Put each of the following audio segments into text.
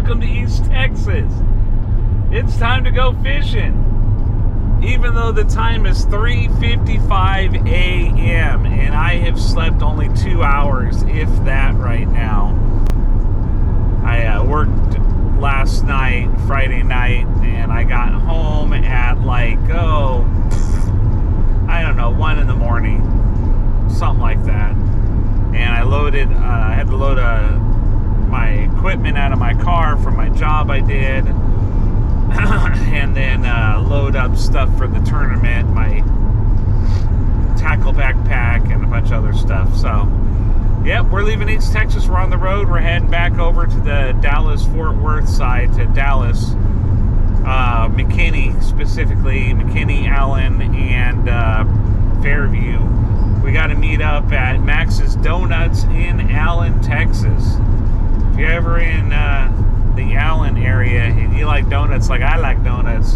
welcome to East Texas. It's time to go fishing. Even though the time is 3:55 a.m. and I have slept only 2 hours, if that, right now. I worked last night, Friday night, and I got home at like, I don't know, 1 in the morning, something like that. And I had to load my equipment out of my car from my job I did. And then load up stuff for the tournament, my tackle backpack, and a bunch of other stuff. So, yep, we're leaving East Texas. We're on the road. We're heading back over to the Dallas-Fort Worth side, to Dallas, McKinney specifically, McKinney, Allen, and Fairview. We got to meet up at Max's Donuts in Allen, Texas. If you're ever in the Allen area and you like donuts like I like donuts,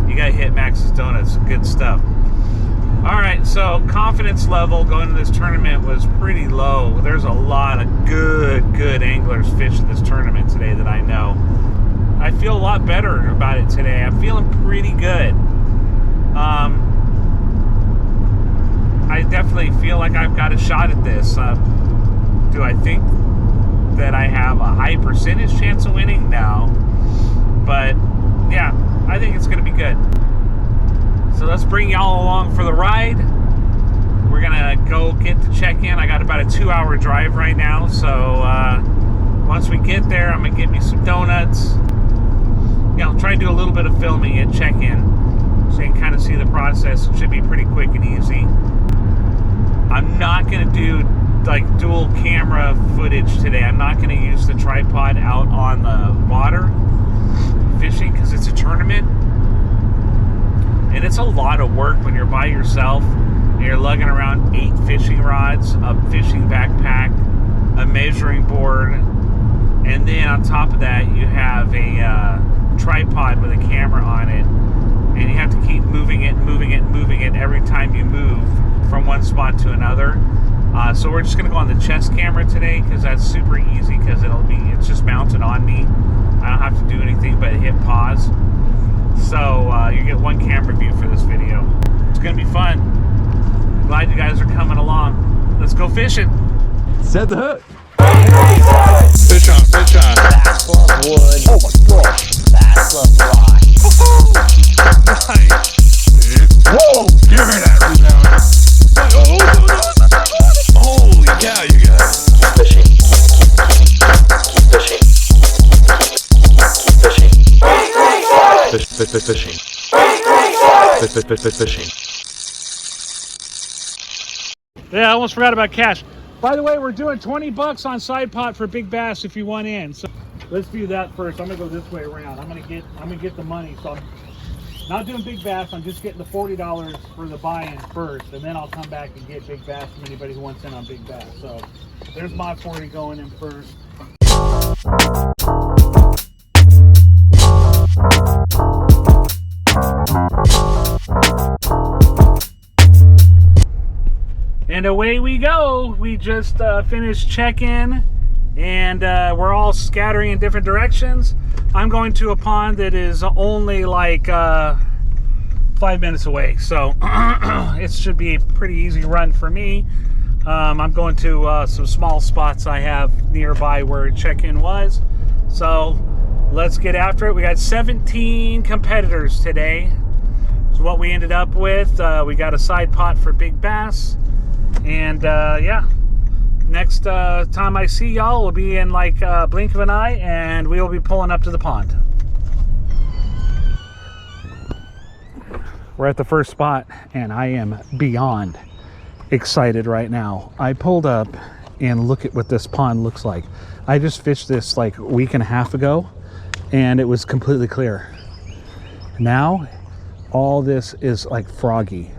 you gotta hit Max's Donuts. Good stuff. Alright, so confidence level going to this tournament was pretty low. There's a lot of good anglers fishing this tournament today that I know. I feel a lot better about it today. I'm feeling pretty good. I definitely feel like I've got a shot at this. Do I think that I have a high percentage chance of winning? No. But yeah, I think it's going to be good. So let's bring y'all along for the ride. We're going to go get to check-in. I got about a 2-hour drive right now. So once we get there, I'm going to get me some donuts. Yeah, I'll try to do a little bit of filming at check-in so you can kind of see the process. It should be pretty quick and easy. I'm not going to do like dual camera footage today. I'm not going to use the tripod out on the water fishing because it's a tournament and it's a lot of work when you're by yourself and you're lugging around 8 fishing rods, a fishing backpack, a measuring board, and then on top of that you have a tripod with a camera on it, and you have to keep moving it every time you move from one spot to another. So we're just going to go on the chest camera today because that's super easy because it's just mounted on me. I don't have to do anything but hit pause. So you get one camera view for this video. It's going to be fun. Glad you guys are coming along. Let's go fishing. Set the hook. Fish on. Bass full of wood. Oh my gosh. Bass full of rock. Nice. Whoa! Give me that rebound. Holy cow, you guys. Keep fishing. Keep fishing. Keep fishing. Fishing. Yeah, I almost forgot about cash. By the way, we're doing 20 bucks on side pot for big bass if you want in. So let's do that first. I'm gonna go this way around. I'm gonna get the money. So I'm not doing big bass. I'm just getting the $40 for the buy-in first, and then I'll come back and get big bass from anybody who wants in on big bass. So there's my 40 going in first. And away we go. We just finished check-in, and we're all scattering in different directions. I'm going to a pond that is only like 5 minutes away, so it should be a pretty easy run for me. I'm going to some small spots I have nearby where check-in was. So let's get after it. We got 17 competitors today. Is what we ended up with. We got a side pot for big bass. And yeah, next time I see y'all will be in like a blink of an eye, and we will be pulling up to the pond. We're at the first spot, and I am beyond excited right now. I pulled up and look at what this pond looks like. I just fished this like a week and a half ago, and it was completely clear. Now, all this is like froggy.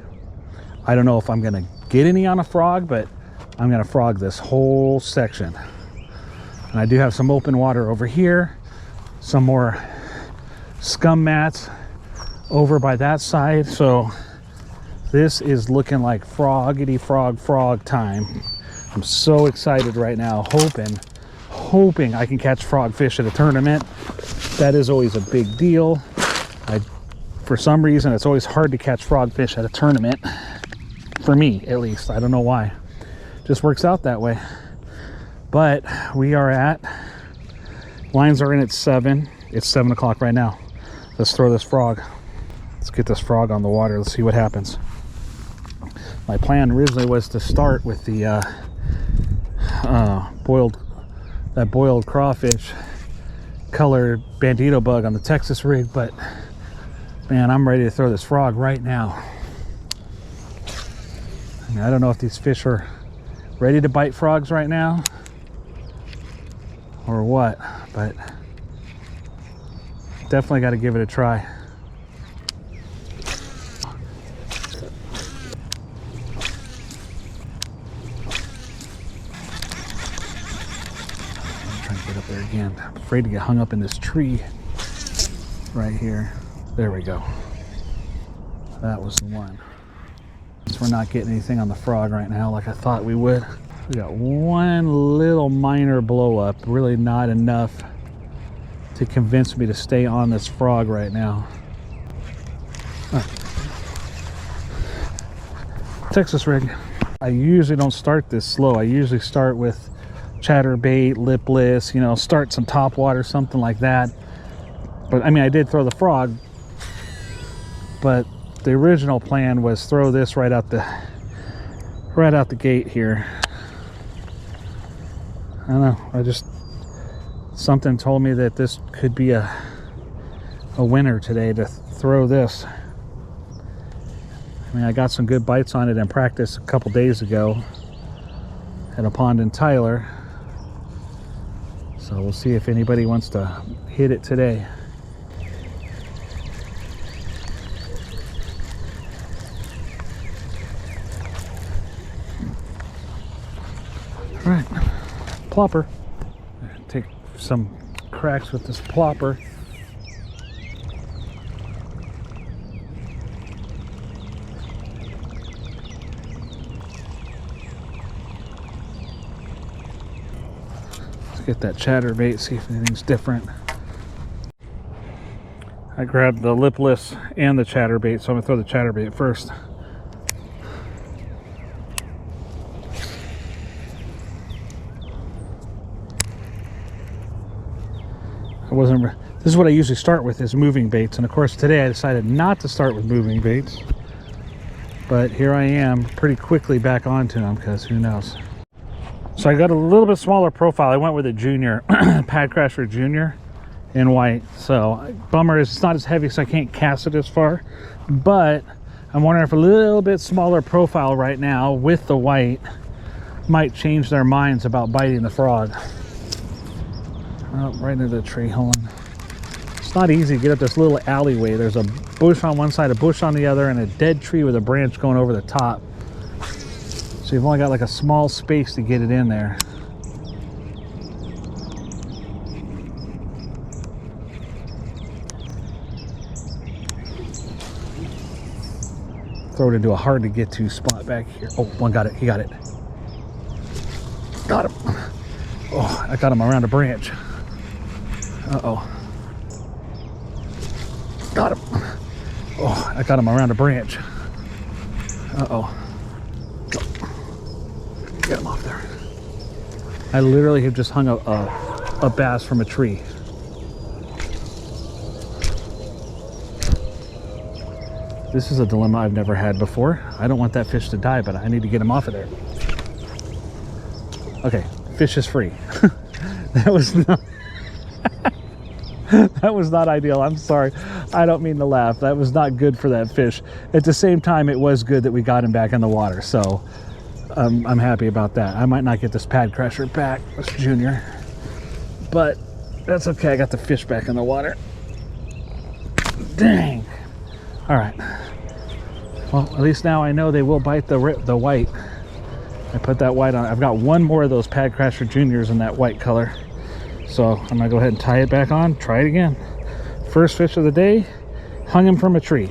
I don't know if I'm gonna get any on a frog, but I'm gonna frog this whole section. And I do have some open water over here, some more scum mats over by that side. So this is looking like froggity frog time. I'm so excited right now, hoping I can catch frogfish at a tournament. That is always a big deal. For some reason, it's always hard to catch frogfish at a tournament. For me, at least. I don't know why. Just works out that way. But we are at, lines are in at 7. It's 7 o'clock right now. Let's throw this frog. Let's get this frog on the water. Let's see what happens. My plan originally was to start with the boiled crawfish colored bandito bug on the Texas rig, but man, I'm ready to throw this frog right now. I mean, I don't know if these fish are ready to bite frogs right now or what, but definitely got to give it a try. I'm trying to get up there again. I'm afraid to get hung up in this tree right here. There we go. That was the one. So we're not getting anything on the frog right now like I thought we would. We got one little minor blow up, really not enough to convince me to stay on this frog right now. Texas rig. I usually don't start this slow. I usually start with chatterbait, lipless, you know, start some topwater, something like that. But I mean, I did throw the frog, but the original plan was throw this right out the gate here. I don't know, something told me that this could be a winner today to throw this. I mean, I got some good bites on it in practice a couple days ago at a pond in Tyler. So we'll see if anybody wants to hit it today. All right, plopper. Take some cracks with this plopper. Let's get that chatterbait, see if anything's different. I grabbed the lipless and the chatterbait, so I'm gonna throw the chatterbait first. This is what I usually start with, is moving baits, and of course today I decided not to start with moving baits, but here I am pretty quickly back onto them, because who knows. So I got a little bit smaller profile. I went with a junior Pad Crasher Junior in white. So bummer is it's not as heavy, so I can't cast it as far, but I'm wondering if a little bit smaller profile right now with the white might change their minds about biting the frog. Oh, right into the tree, hold on. It's not easy to get up this little alleyway. There's a bush on one side, a bush on the other, and a dead tree with a branch going over the top. So you've only got like a small space to get it in there. Throw it into a hard to get to spot back here. Oh, one got it, he got it. Got him. Oh, I got him around a branch. Uh-oh. Got him. Oh, I got him around a branch. Uh-oh. Get him off there. I literally have just hung a bass from a tree. This is a dilemma I've never had before. I don't want that fish to die, but I need to get him off of there. Okay, fish is free. That was not... That was not ideal. I'm sorry. I don't mean to laugh. That was not good for that fish. At the same time, it was good that we got him back in the water. So I'm happy about that. I might not get this Pad Crasher back, this junior, but that's okay. I got the fish back in the water. Dang. All right. Well, at least now I know they will bite the white. I put that white on. I've got one more of those Pad Crasher Juniors in that white color. So I'm gonna go ahead and tie it back on, try it again. First fish of the day, hung him from a tree.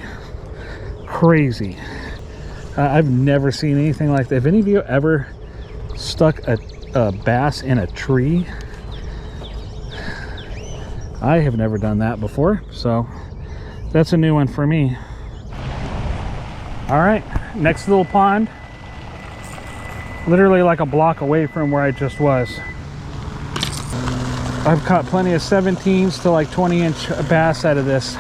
Crazy. I've never seen anything like that. If any of you ever stuck a bass in a tree, I have never done that before, so that's a new one for me. All right, next little pond, literally like a block away from where I just was. I've caught plenty of 17s to like 20-inch bass out of this,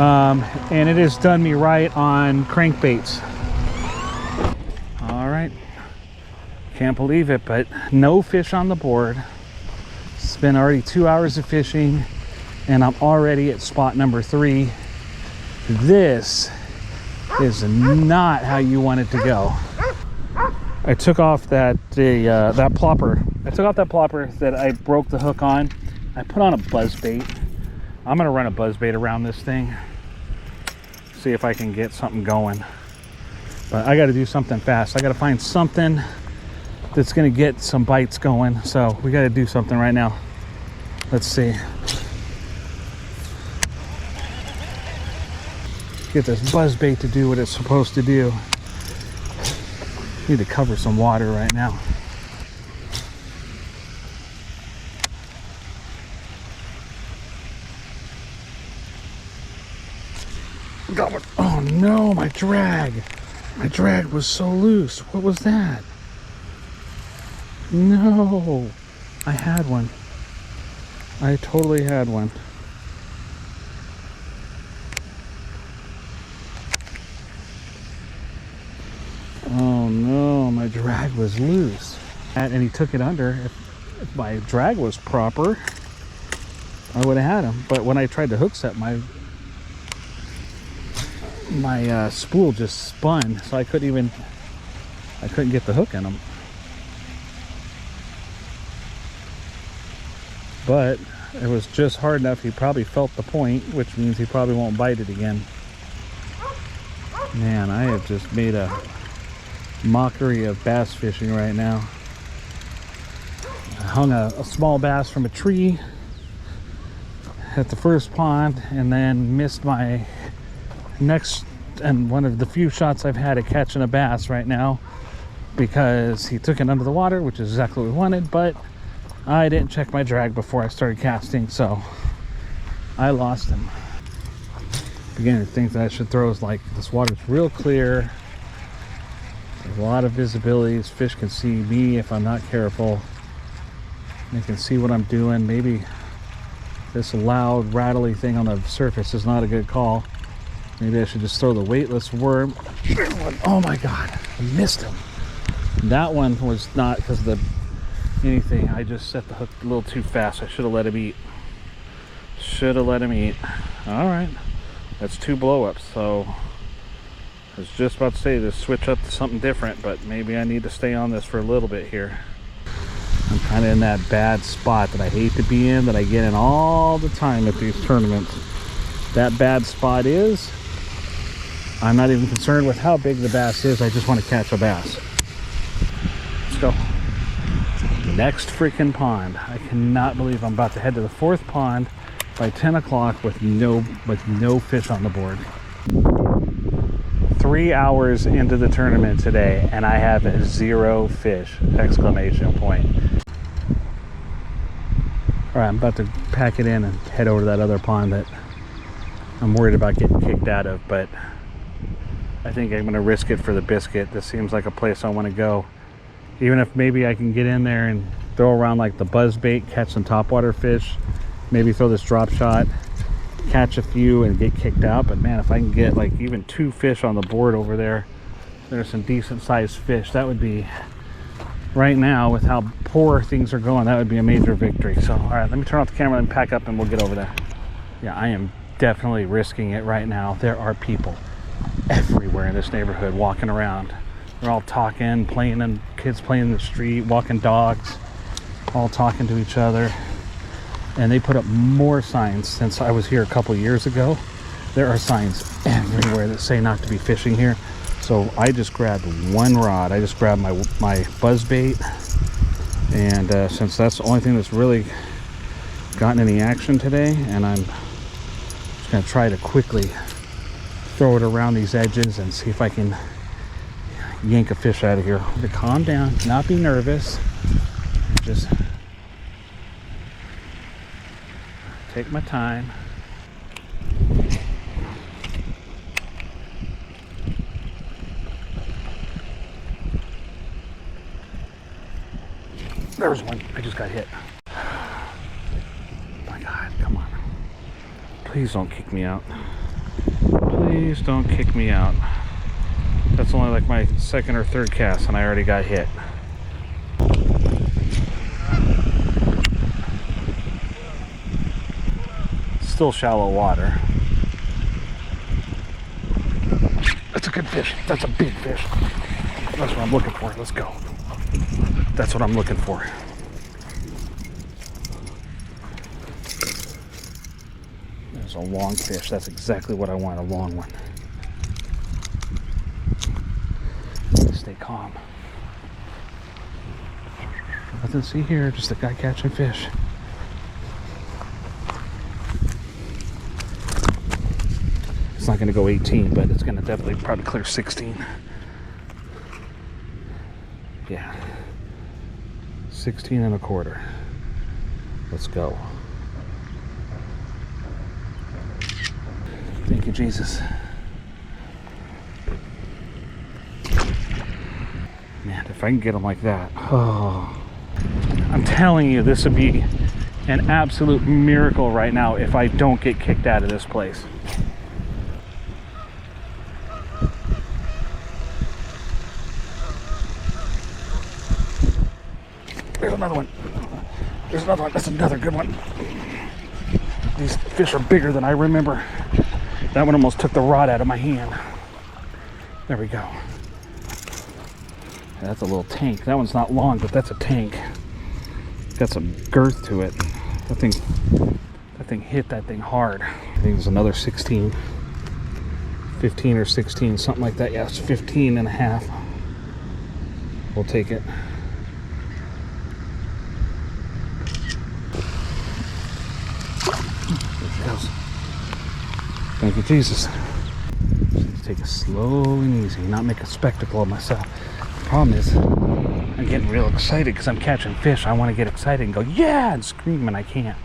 and it has done me right on crankbaits. All right, can't believe it, but no fish on the board. It's been already 2 hours of fishing, and I'm already at spot number 3. This is not how you want it to go. I took off that plopper. I took off that plopper that I broke the hook on. I put on a buzzbait. I'm gonna run a buzzbait around this thing, see if I can get something going. But I got to do something fast. I got to find something that's gonna get some bites going. So we got to do something right now. Let's see. Get this buzzbait to do what it's supposed to do. Need to cover some water right now. Oh no, my drag. My drag was so loose. What was that? No, I had one. I totally had one. Oh no, my drag was loose. And he took it under. If my drag was proper, I would have had him. But when I tried to hook set, my spool just spun, so I couldn't get the hook in him. But it was just hard enough. He probably felt the point, which means he probably won't bite it again. Man, I have just made a mockery of bass fishing right now. I hung a small bass from a tree at the first pond, and then missed my next and one of the few shots I've had at catching a bass right now, because he took it under the water, which is exactly what we wanted, but I didn't check my drag before I started casting, so I lost him. Beginning to think that I should throw is like, this water's real clear, there's a lot of visibilities, fish can see me if I'm not careful, they can see what I'm doing. Maybe this loud rattly thing on the surface is not a good call. Maybe I should just throw the weightless worm. Oh my god, I missed him. That one was not because of the anything. I just set the hook a little too fast. I should have let him eat. All right, that's 2 blow-ups. So I was just about to say to switch up to something different, but maybe I need to stay on this for a little bit here. I'm kind of in that bad spot that I hate to be in, that I get in all the time at these tournaments. That bad spot is, I'm not even concerned with how big the bass is. I just want to catch a bass. Let's go. Next freaking pond. I cannot believe I'm about to head to the 4th pond by 10 o'clock with no fish on the board. 3 hours into the tournament today, and I have 0 fish! Exclamation point. All right, I'm about to pack it in and head over to that other pond that I'm worried about getting kicked out of, but I think I'm gonna risk it for the biscuit. This seems like a place I want to go. Even if maybe I can get in there and throw around like the buzzbait, catch some topwater fish, maybe throw this drop shot, catch a few and get kicked out. But man, if I can get like even 2 fish on the board over there, there's some decent sized fish. That would be, right now with how poor things are going, that would be a major victory. So all right, let me turn off the camera and pack up and we'll get over there. Yeah, I am definitely risking it right now. There are people everywhere in this neighborhood walking around. They're all talking, playing, and kids playing in the street, walking dogs, all talking to each other. And they put up more signs since I was here a couple years ago. There are signs everywhere that say not to be fishing here. So I just grabbed one rod. I just grabbed my buzzbait, and since that's the only thing that's really gotten any action today, and I'm just gonna try to quickly throw it around these edges and see if I can yank a fish out of here. To calm down, not be nervous, just Take my time. There's one. I just got hit. My God, come on. Please don't kick me out. Please don't kick me out. That's only like my second or third cast and I already got hit. Still shallow water. That's a good fish. That's a big fish. That's what I'm looking for. Let's go. That's what I'm looking for. There's a long fish. That's exactly what I want, a long one. Stay calm. Nothing to see here, just a guy catching fish. It's not going to go 18, but it's going to definitely probably clear 16. Yeah. 16 and a quarter. Let's go. Thank you, Jesus. Man, if I can get them like that. Oh. I'm telling you, this would be an absolute miracle right now if I don't get kicked out of this place. There's another one. There's another one. That's another good one. These fish are bigger than I remember. That one almost took the rod out of my hand. There we go. Yeah, that's a little tank. That one's not long, but that's a tank. Got some girth to it. That thing hit that thing hard. I think there's another 16. 15 or 16, something like that. Yeah, it's 15 and a half. We'll take it. Thank you, Jesus. Just take it slow and easy, not make a spectacle of myself. The problem is, I'm getting real excited because I'm catching fish. I want to get excited and go, yeah, and scream, and I can't.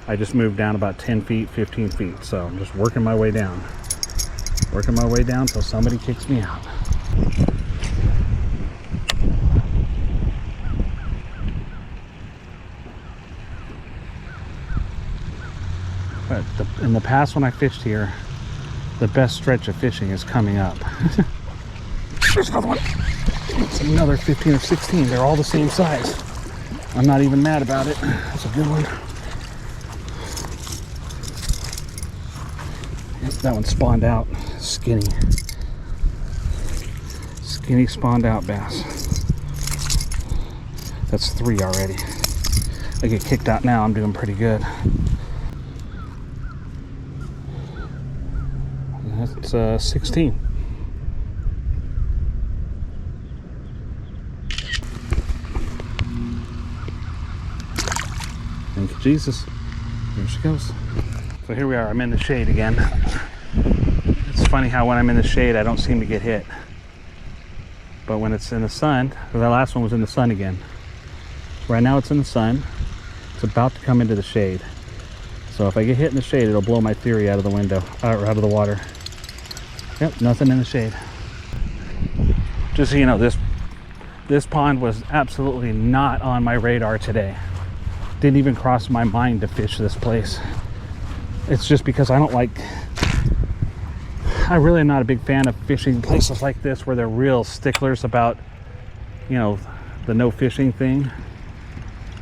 I just moved down about 10 feet, 15 feet, so I'm just working my way down. Working my way down until somebody kicks me out. But in the past when I fished here, the best stretch of fishing is coming up. There's another one. It's another 15 or 16. They're all the same size. I'm not even mad about it. That's a good one. Yep, that one spawned out. Skinny. Skinny spawned out bass. That's 3 already. I get kicked out now. I'm doing pretty good. That's 16. Thank you, Jesus. There she goes. So here we are. I'm in the shade again. It's funny how when I'm in the shade, I don't seem to get hit. But when it's in the sun, the last one was in the sun again. Right now it's in the sun. It's about to come into the shade. So if I get hit in the shade, it'll blow my theory out of the window, or out of the water. Yep, nothing in the shade. Just so you know, this pond was absolutely not on my radar today. Didn't even cross my mind to fish this place. It's just because I really am not a big fan of fishing places like this where they're real sticklers about, you know, the no fishing thing.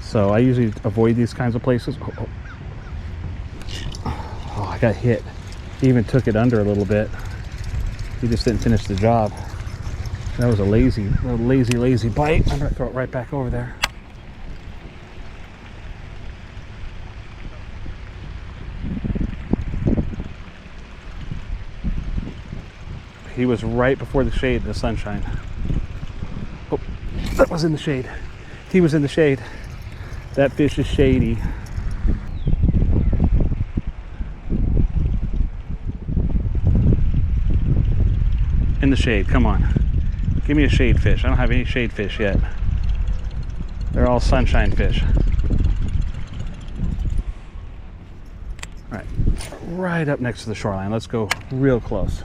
So I usually avoid these kinds of places. Oh, I got hit. He even took it under a little bit. He just didn't finish the job. That was a lazy bite. I'm gonna throw it right back over there. He was right before the shade in the sunshine. Oh, that was in the shade. He was in the shade. That fish is shady. In the shade, come on. Give me a shade fish. I don't have any shade fish yet. They're all sunshine fish. right up next to the shoreline. Let's go real close.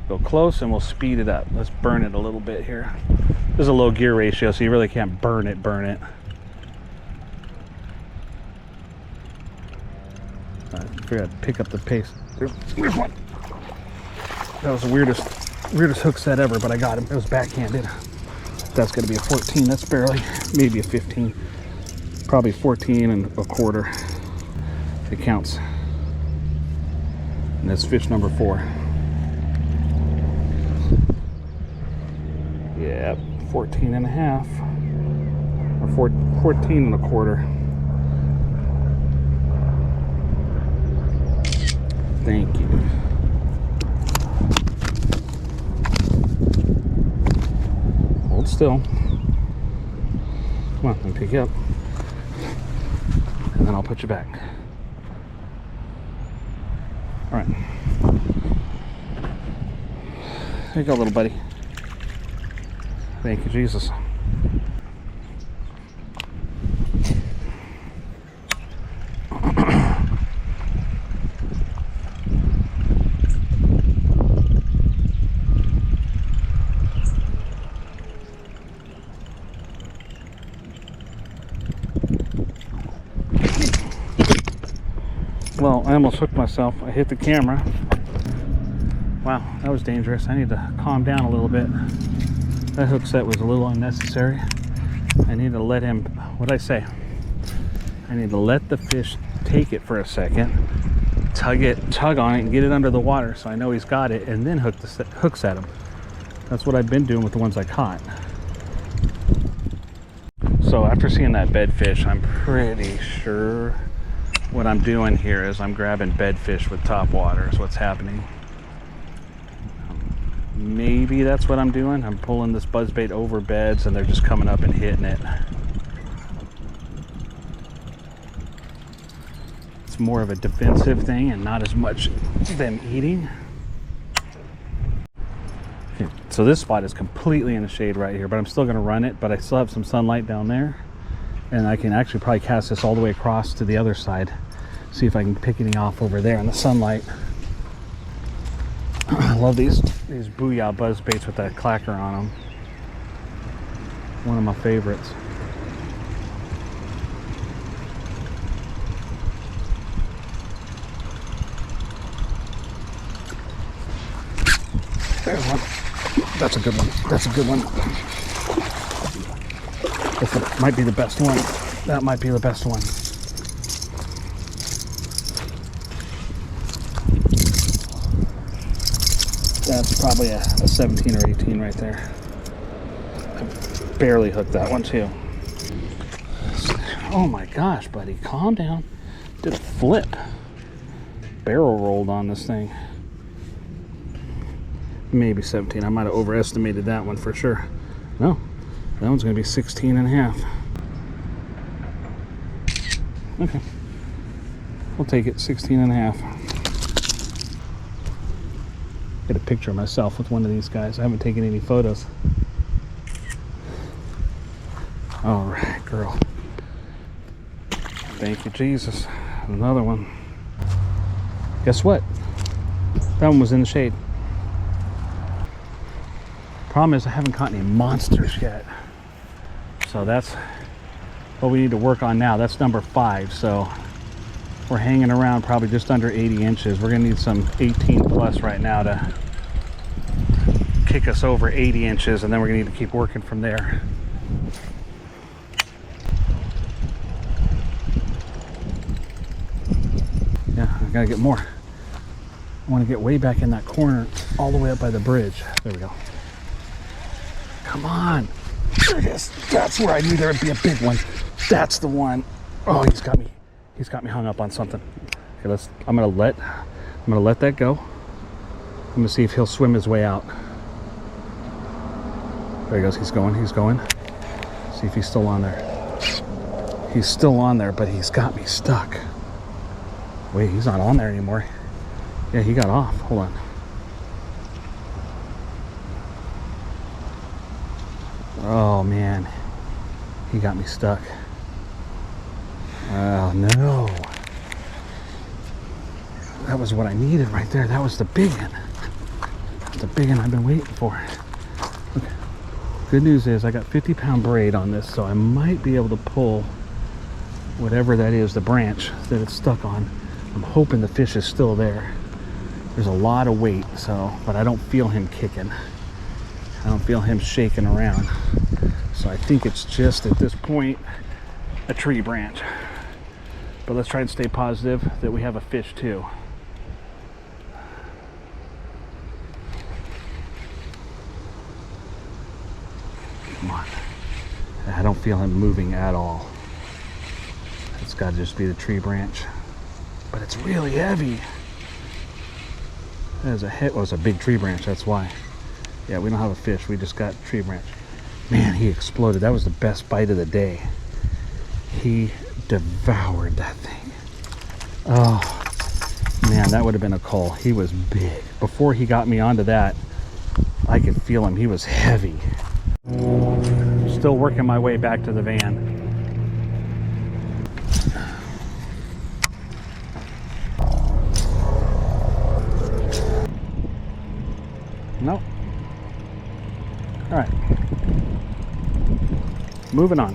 Go close and we'll speed it up. Let's burn it a little bit here. There's a low gear ratio, so you really can't burn it. I forgot to pick up the pace. Here's one. That was the weirdest hook set ever, but I got him. It was backhanded. That's gonna be a 14. That's barely, maybe a 15. Probably 14 and a quarter. It counts. And that's fish number 4. Yeah, 14 and a half. Or 14 and a quarter. Thank you. Hold still. Come on, let me pick you up. And then I'll put you back. All right. There you go, little buddy. Thank you, Jesus. Well, I almost hooked myself. I hit the camera. Wow, that was dangerous. I need to calm down a little bit. That hook set was a little unnecessary. I need to let him, what'd I say? I need to let the fish take it for a second, tug on it and get it under the water so I know he's got it, and then hook set him. That's what I've been doing with the ones I caught. So after seeing that bedfish, I'm pretty sure what I'm doing here is I'm grabbing bedfish with topwater is what's happening. Maybe that's what I'm doing. I'm pulling this buzzbait over beds and they're just coming up and hitting it. It's more of a defensive thing and not as much them eating. Okay, so this spot is completely in the shade right here, but I'm still gonna run it, but I still have some sunlight down there. And I can actually probably cast this all the way across to the other side. See if I can pick any off over there in the sunlight. I love these Booyah buzz baits with that clacker on them. One of my favorites. There's one. That's a good one. That's a good one. This might be the best one. That might be the best one. That's probably a 17 or 18 right there. I barely hooked that one too. Oh my gosh, buddy, calm down. Did a flip. Barrel rolled on this thing. Maybe 17. I might have overestimated that one for sure. No, that one's gonna be 16 and a half. Okay, we'll take it, 16 and a half. Get a picture of myself with one of these guys. I haven't taken any photos. All right, girl. Thank you, Jesus. Another one. Guess what? That one was in the shade. Problem is I haven't caught any monsters yet. So that's what we need to work on now. That's number 5. So we're hanging around probably just under 80 inches. We're gonna need some 18 plus right now to kick us over 80 inches, and then we're gonna need to keep working from there. Yeah, I gotta get more. I wanna get way back in that corner, all the way up by the bridge. There we go. Come on. There it is. That's where I knew there would be a big one. That's the one. Oh, he's got me hung up on something. Okay, I'm gonna let that go. I'm gonna see if he'll swim his way out. There he goes. He's going. See if he's still on there. He's still on there, but he's got me stuck. Wait, he's not on there anymore. Yeah, he got off. Hold on. Oh man, he got me stuck. Oh no. That was what I needed right there. That was the big one. That's the big one I've been waiting for. Okay. Good news is I got 50-pound braid on this, so I might be able to pull whatever that is, the branch that it's stuck on. I'm hoping the fish is still there. There's a lot of weight, so, but I don't feel him kicking. I don't feel him shaking around. So I think it's just at this point a tree branch. But let's try and stay positive that we have a fish too. Come on. I don't feel him moving at all. It's got to just be the tree branch. But it's really heavy. That is a hit. Oh, it's a big tree branch, that's why. Yeah, we don't have a fish, we just got a tree branch. Man, he exploded. That was the best bite of the day. He devoured that thing. Oh, man, that would have been a call. He was big. Before he got me onto that, I could feel him. He was heavy. Still working my way back to the van. Nope. All right. Moving on.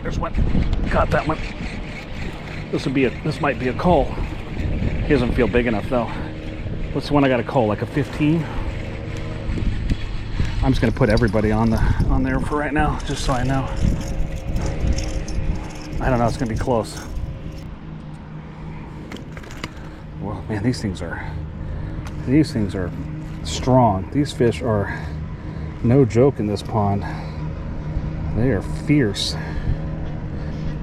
There's one. Caught that one. This might be a cull. He doesn't feel big enough though. What's the one I got a cull? Like a 15? I'm just gonna put everybody on there for right now, just so I know. I don't know, it's gonna be close. Well, man, these things are strong. These fish are no joke in this pond. They are fierce.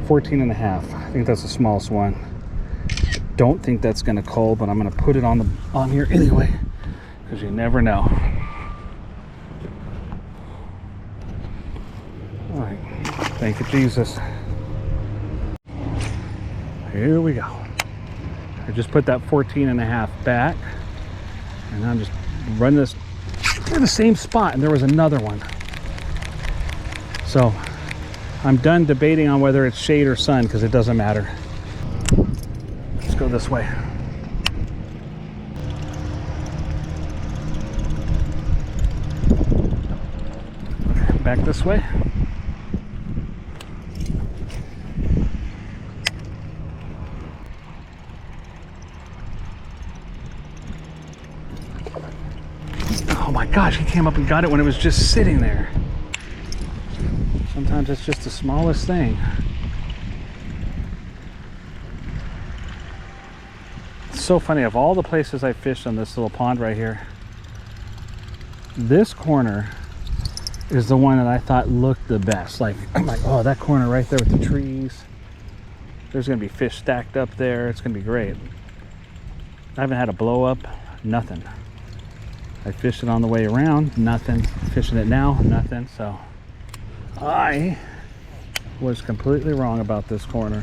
14 and a half. I think that's the smallest one. Don't think that's gonna cull, but I'm gonna put it on here anyway, because you never know. All right, thank you, Jesus. Here we go. I just put that 14 and a half back, and I'm just running this in the same spot, and there was another one. So I'm done debating on whether it's shade or sun, because it doesn't matter. Let's go this way. Okay, back this way. Oh my gosh, he came up and got it when it was just sitting there. Sometimes it's just the smallest thing. It's so funny, of all the places I fished on this little pond right here, this corner is the one that I thought looked the best. Like, I'm like, oh, that corner right there with the trees. There's gonna be fish stacked up there. It's gonna be great. I haven't had a blow up, nothing. I fished it on the way around, nothing. Fishing it now, nothing. So I was completely wrong about this corner.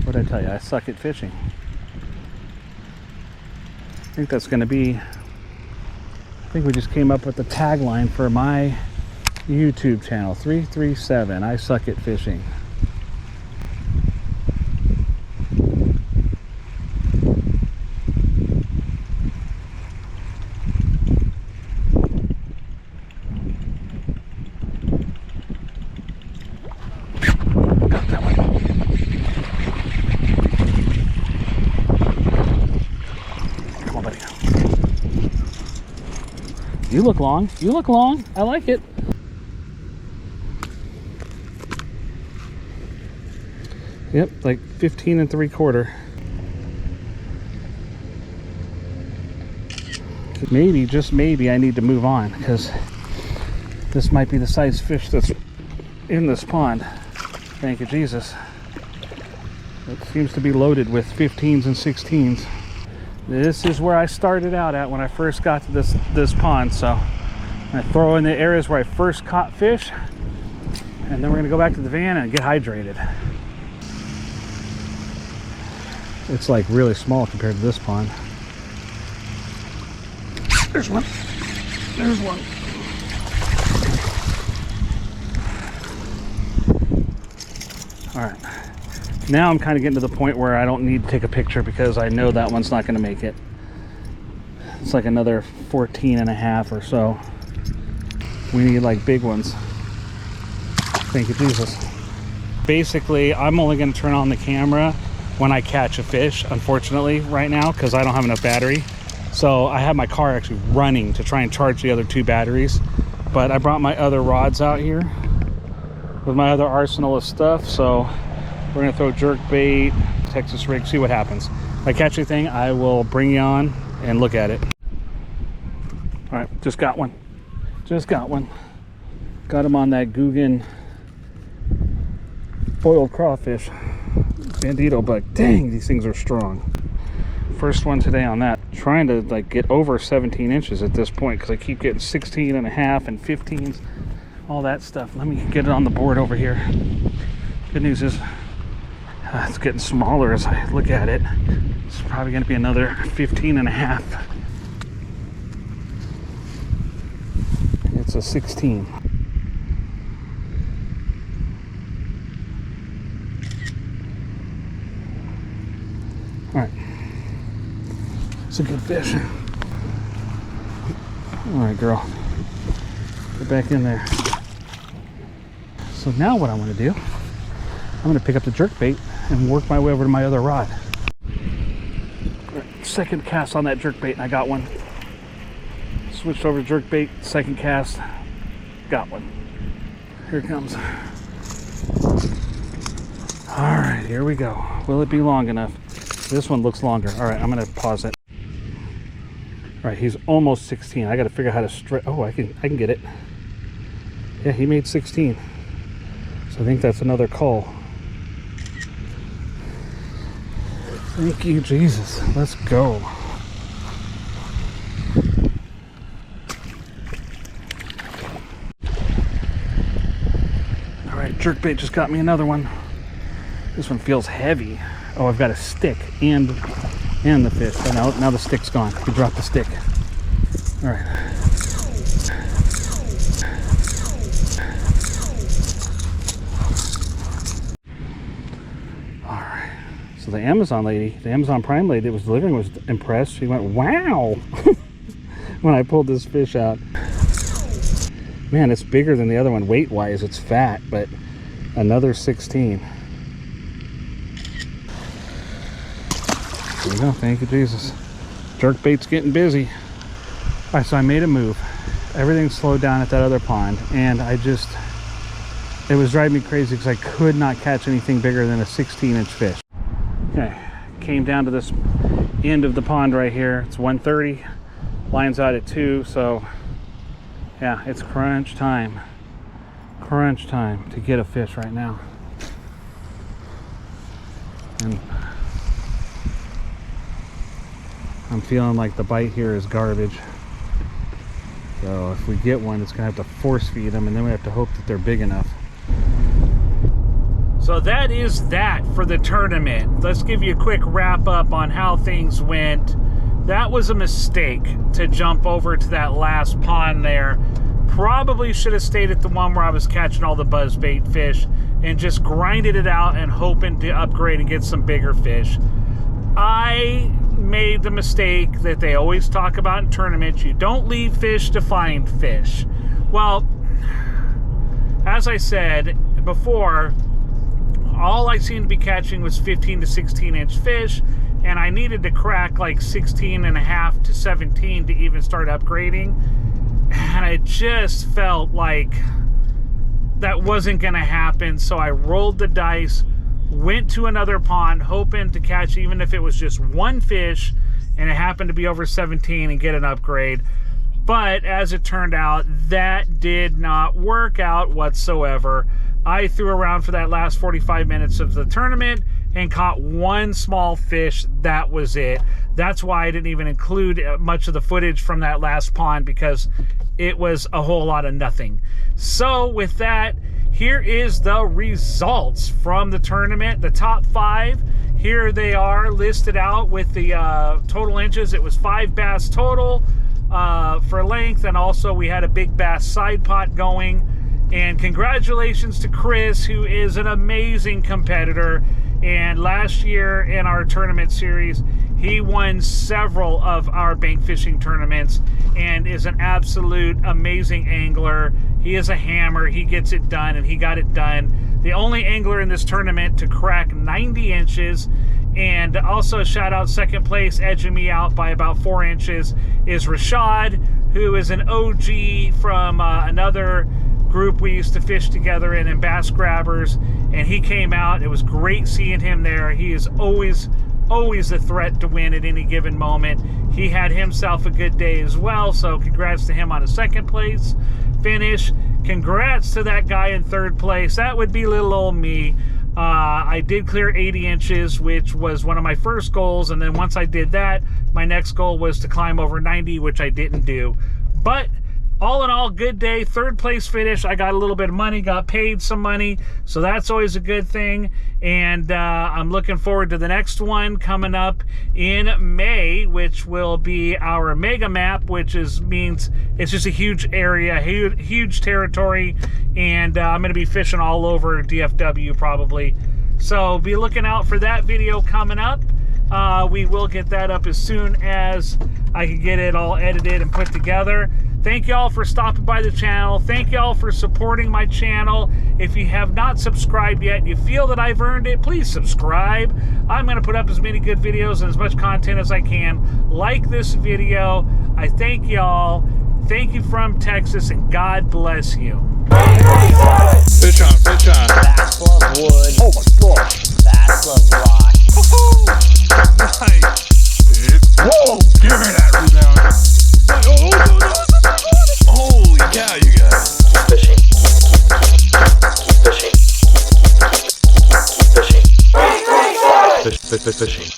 What did I tell you? I suck at fishing. I think that's going to be, I think we just came up with the tagline for my YouTube channel, 337, I suck at fishing. You look long. You look long. I like it. Yep, like 15 3/4. Maybe, just maybe, I need to move on, because this might be the size fish that's in this pond. Thank you, Jesus. It seems to be loaded with 15s and 16s. This is where I started out at when I first got to this pond. So I throw in the areas where I first caught fish, and then we're gonna go back to the van and get hydrated. it's like really small compared to this pond. There's one. There's one. All right. Now I'm kind of getting to the point where I don't need to take a picture because I know that one's not going to make it. It's like another 14 and a half or so. We need like big ones. Thank you, Jesus. Basically, I'm only going to turn on the camera when I catch a fish, unfortunately, right now, because I don't have enough battery. So I have my car actually running to try and charge the other 2 batteries. But I brought my other rods out here with my other arsenal of stuff. So we're going to throw jerk bait, Texas rig, see what happens. If I catch anything, I will bring you on and look at it. All right, just got one. Just got one. Got him on that Guggen boiled crawfish. Bandito bug. Dang, these things are strong. First one today on that. Trying to like get over 17 inches at this point because I keep getting 16 and a half and 15s, all that stuff. Let me get it on the board over here. Good news is it's getting smaller as I look at it. It's probably going to be another 15 and a half. It's a 16. All right. It's a good fish. All right, girl. Get back in there. So now what I want to do, I'm going to pick up the jerk bait and work my way over to my other rod. All right, second cast on that jerk bait and I got one. Switched over to jerk bait, second cast, got one. Here it comes. All right, here we go. Will it be long enough? This one looks longer. All right, I'm gonna pause it. All right, he's almost 16. I gotta figure out how to stretch. Oh, I can get it. Yeah, he made 16. So I think that's another call. Thank you, Jesus. Let's go. All right, jerkbait just got me another one. This one feels heavy. Oh, I've got a stick and the fish. Oh, now the stick's gone. We dropped the stick. All right. All right. So the Amazon lady, the Amazon Prime lady that was delivering was impressed. She went, "Wow!" when I pulled this fish out. Man, it's bigger than the other one weight-wise. It's fat, but another 16. There we go. Thank you, Jesus. Jerkbait's getting busy. All right, so I made a move. Everything slowed down at that other pond, and it was driving me crazy because I could not catch anything bigger than a 16-inch fish. Okay, came down to this end of the pond right here. It's 1:30. Line's out at 2, so yeah, it's crunch time. Crunch time to get a fish right now. And I'm feeling like the bite here is garbage. So if we get one, it's gonna have to force feed them, and then we have to hope that they're big enough. So that is that for the tournament. Let's give you a quick wrap up on how things went. That was a mistake to jump over to that last pond there. Probably should have stayed at the one where I was catching all the buzzbait fish and just grinded it out and hoping to upgrade and get some bigger fish. I made the mistake that they always talk about in tournaments. You don't leave fish to find fish. Well, as I said before, all I seemed to be catching was 15 to 16-inch fish, and I needed to crack like 16 and a half to 17 to even start upgrading. And I just felt like that wasn't going to happen, so I rolled the dice, went to another pond hoping to catch even if it was just one fish, and it happened to be over 17 and get an upgrade. But as it turned out, that did not work out whatsoever. I threw around for that last 45 minutes of the tournament and caught one small fish. That was it. That's why I didn't even include much of the footage from that last pond, because it was a whole lot of nothing. So with that, here is the results from the tournament. The top 5 here they are listed out with the total inches. It was 5 bass total for length, and also we had a big bass side pot going. And congratulations to Chris, who is an amazing competitor. And last year in our tournament series, he won several of our bank fishing tournaments and is an absolute amazing angler. He is a hammer. He gets it done, and he got it done. The only angler in this tournament to crack 90 inches. And also shout out second place, edging me out by about 4 inches, is Rashad, who is an OG from another group we used to fish together in Bass Grabbers, and he came out. It was great seeing him there. He is always a threat to win at any given moment. He had himself a good day as well, so congrats to him on a second place finish. Congrats to that guy in third place. That would be little old me. I did clear 80 inches, which was one of my first goals, and then once I did that, my next goal was to climb over 90, which I didn't do. But all in all, good day, third place finish. I got a little bit of money, got paid some money, so that's always a good thing. And I'm looking forward to the next one coming up in May, which will be our mega map, which means it's just a huge area, huge territory, and I'm going to be fishing all over DFW probably. So be looking out for that video coming up. We will get that up as soon as I can get it all edited and put together. Thank y'all for stopping by the channel. Thank y'all for supporting my channel. If you have not subscribed yet and you feel that I've earned it, please subscribe. I'm going to put up as many good videos and as much content as I can. Like this video. I thank y'all. Thank you from Texas, and God bless you. Fish on, fish on. Bass love wood. Oh my gosh. Bass love rock. Nice. Whoa, give me that rebound. Holy cow, you guys. Fishing. Keep fishing. Keep fishing.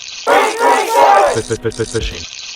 Fishing. Fishing.